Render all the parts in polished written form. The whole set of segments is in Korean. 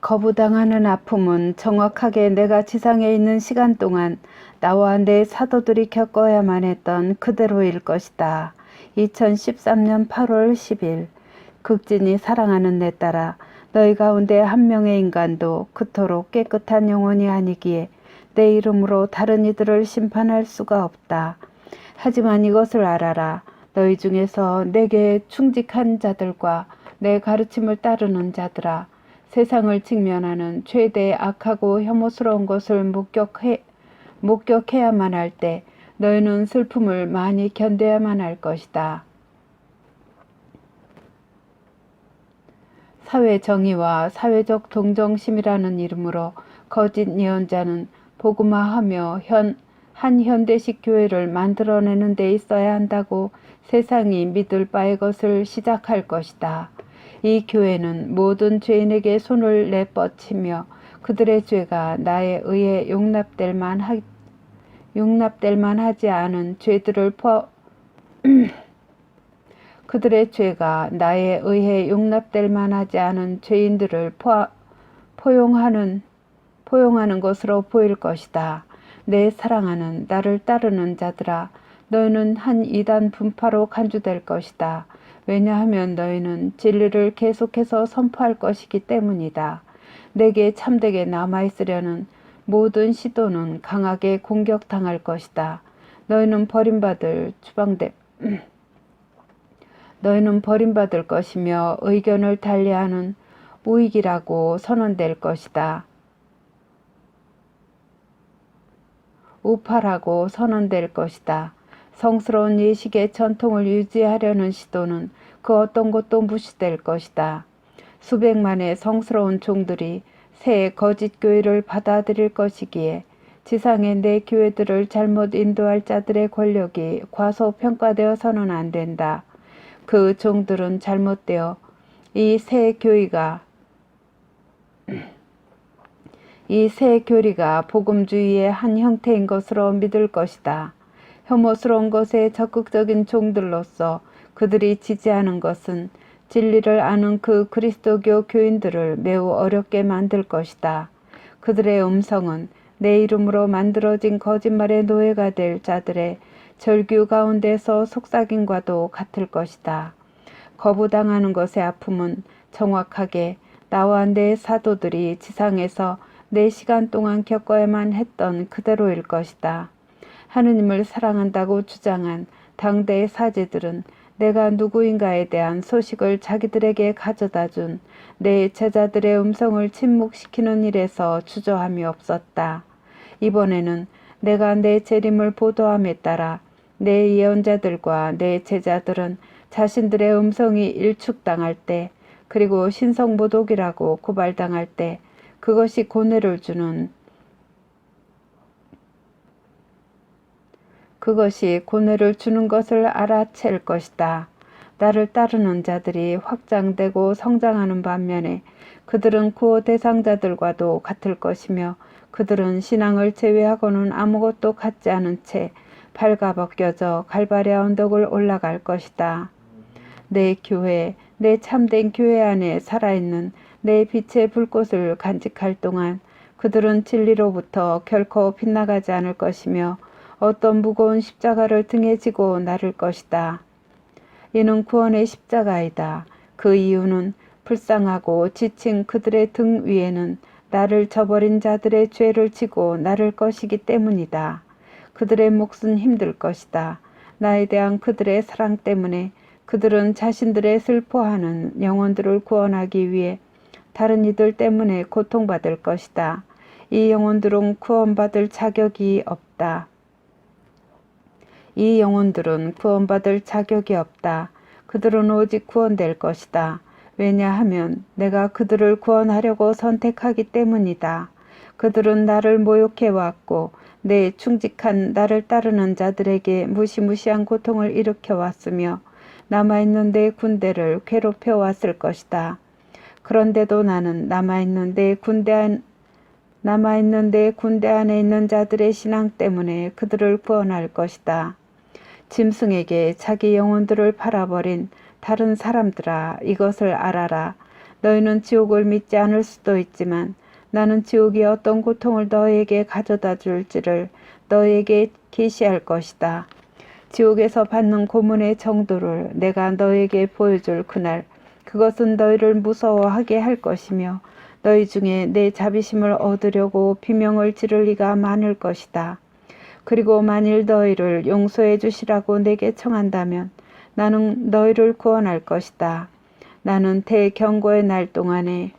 거부당하는 아픔은 정확하게 내가 지상에 있는 시간 동안 나와 내 사도들이 겪어야만 했던 그대로일 것이다. 2013년 8월 10일 극진히 사랑하는 내 딸아, 너희 가운데 한 명의 인간도 그토록 깨끗한 영혼이 아니기에 내 이름으로 다른 이들을 심판할 수가 없다. 하지만 이것을 알아라. 너희 중에서 내게 충직한 자들과 내 가르침을 따르는 자들아, 세상을 직면하는 최대의 악하고 혐오스러운 것을 목격해야만 할 때 너희는 슬픔을 많이 견뎌야만 할 것이다. 사회정의와 사회적 동정심이라는 이름으로 거짓 예언자는 복음화하며 한 현대식 교회를 만들어내는 데 있어야 한다고 세상이 믿을 바의 것을 시작할 것이다. 이 교회는 모든 죄인에게 손을 내뻗치며 그들의 죄가 나에 의해 용납될 만하지 않은 죄들을 그들의 죄가 나에 의해 용납될 만하지 않은 죄인들을 포용하는 것으로 보일 것이다. 내 사랑하는 나를 따르는 자들아, 너희는 한 이단 분파로 간주될 것이다. 왜냐하면 너희는 진리를 계속해서 선포할 것이기 때문이다. 내게 참되게 남아있으려는 모든 시도는 강하게 공격당할 것이다. 너희는 버림받을 것이며 의견을 달리하는 우익이라고 선언될 것이다. 우파라고 선언될 것이다. 성스러운 예식의 전통을 유지하려는 시도는 그 어떤 것도 무시될 것이다. 수백만의 성스러운 종들이 새 거짓 교회를 받아들일 것이기에 지상의 내 교회들을 잘못 인도할 자들의 권력이 과소평가되어서는 안 된다. 그 종들은 잘못되어 이 새 교리가 복음주의의 한 형태인 것으로 믿을 것이다. 혐오스러운 것에 적극적인 종들로서 그들이 지지하는 것은 진리를 아는 그 그리스도교 교인들을 매우 어렵게 만들 것이다. 그들의 음성은 내 이름으로 만들어진 거짓말의 노예가 될 자들의 절규 가운데서 속삭임과도 같을 것이다. 거부당하는 것의 아픔은 정확하게 나와 내 사도들이 지상에서 내 시간 동안 겪어야만 했던 그대로일 것이다. 하느님을 사랑한다고 주장한 당대의 사제들은 내가 누구인가에 대한 소식을 자기들에게 가져다 준 내 제자들의 음성을 침묵시키는 일에서 주저함이 없었다. 이번에는 내가 내 재림을 보도함에 따라 내 예언자들과 내 제자들은 자신들의 음성이 일축당할 때, 그리고 신성모독이라고 고발당할 때 그것이 고뇌를 주는 것을 알아챌 것이다. 나를 따르는 자들이 확장되고 성장하는 반면에 그들은 구호 대상자들과도 같을 것이며 그들은 신앙을 제외하고는 아무것도 갖지 않은 채 발가벗겨져 갈바리아 언덕을 올라갈 것이다. 내 교회, 내 참된 교회 안에 살아있는 내 빛의 불꽃을 간직할 동안 그들은 진리로부터 결코 빗나가지 않을 것이며 어떤 무거운 십자가를 등에 지고 나를 것이다. 이는 구원의 십자가이다. 그 이유는 불쌍하고 지친 그들의 등 위에는 나를 저버린 자들의 죄를 지고 나를 것이기 때문이다. 그들의 몫은 힘들 것이다. 나에 대한 그들의 사랑 때문에 그들은 자신들의 슬퍼하는 영혼들을 구원하기 위해 다른 이들 때문에 고통받을 것이다. 이 영혼들은 구원받을 자격이 없다. 그들은 오직 구원될 것이다. 왜냐하면 내가 그들을 구원하려고 선택하기 때문이다. 그들은 나를 모욕해왔고 내 충직한 나를 따르는 자들에게 무시무시한 고통을 일으켜왔으며 남아있는 내 군대를 괴롭혀왔을 것이다. 그런데도 나는 남아있는 내 군대 안에 있는 자들의 신앙 때문에 그들을 구원할 것이다. 짐승에게 자기 영혼들을 팔아버린 다른 사람들아, 이것을 알아라. 너희는 지옥을 믿지 않을 수도 있지만 나는 지옥이 어떤 고통을 너희에게 가져다 줄지를 너희에게 계시할 것이다. 지옥에서 받는 고문의 정도를 내가 너희에게 보여줄 그날, 그것은 너희를 무서워하게 할 것이며 너희 중에 내 자비심을 얻으려고 비명을 지를 이가 많을 것이다. 그리고 만일 너희를 용서해 주시라고 내게 청한다면 나는 너희를 구원할 것이다. 나는 대경고의 날 동안에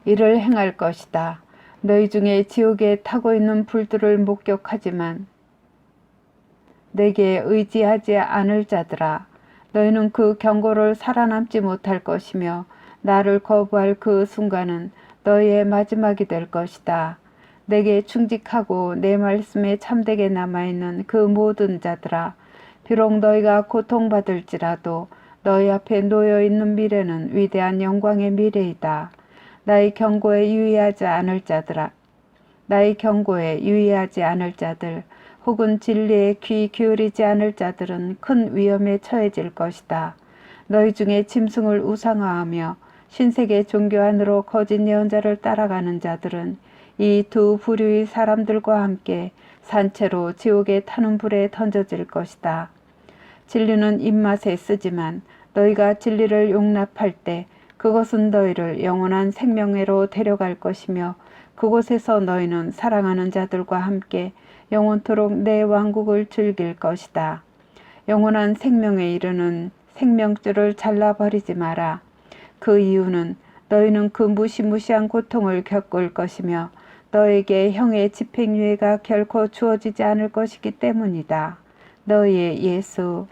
이를 행할 것이다. 너희 중에 지옥에 타고 있는 불들을 목격하지만 내게 의지하지 않을 자들아, 너희는 그 경고를 살아남지 못할 것이며 나를 거부할 그 순간은 너희의 마지막이 될 것이다. 내게 충직하고 내 말씀에 참되게 남아있는 그 모든 자들아, 비록 너희가 고통받을지라도 너희 앞에 놓여있는 미래는 위대한 영광의 미래이다. 나의 경고에 유의하지 않을 자들아, 나의 경고에 유의하지 않을 자들, 혹은 진리에 귀 기울이지 않을 자들은 큰 위험에 처해질 것이다. 너희 중에 짐승을 우상화하며 신세계 종교 안으로 거짓 예언자를 따라가는 자들은 이 두 부류의 사람들과 함께 산채로 지옥에 타는 불에 던져질 것이다. 진리는 입맛에 쓰지만 너희가 진리를 용납할 때 그것은 너희를 영원한 생명회로 데려갈 것이며 그곳에서 너희는 사랑하는 자들과 함께 영원토록 내 왕국을 즐길 것이다. 영원한 생명에 이르는 생명줄을 잘라버리지 마라. 그 이유는 너희는 그 무시무시한 고통을 겪을 것이며 너에게 형의 집행유예가 결코 주어지지 않을 것이기 때문이다. 너희의 예수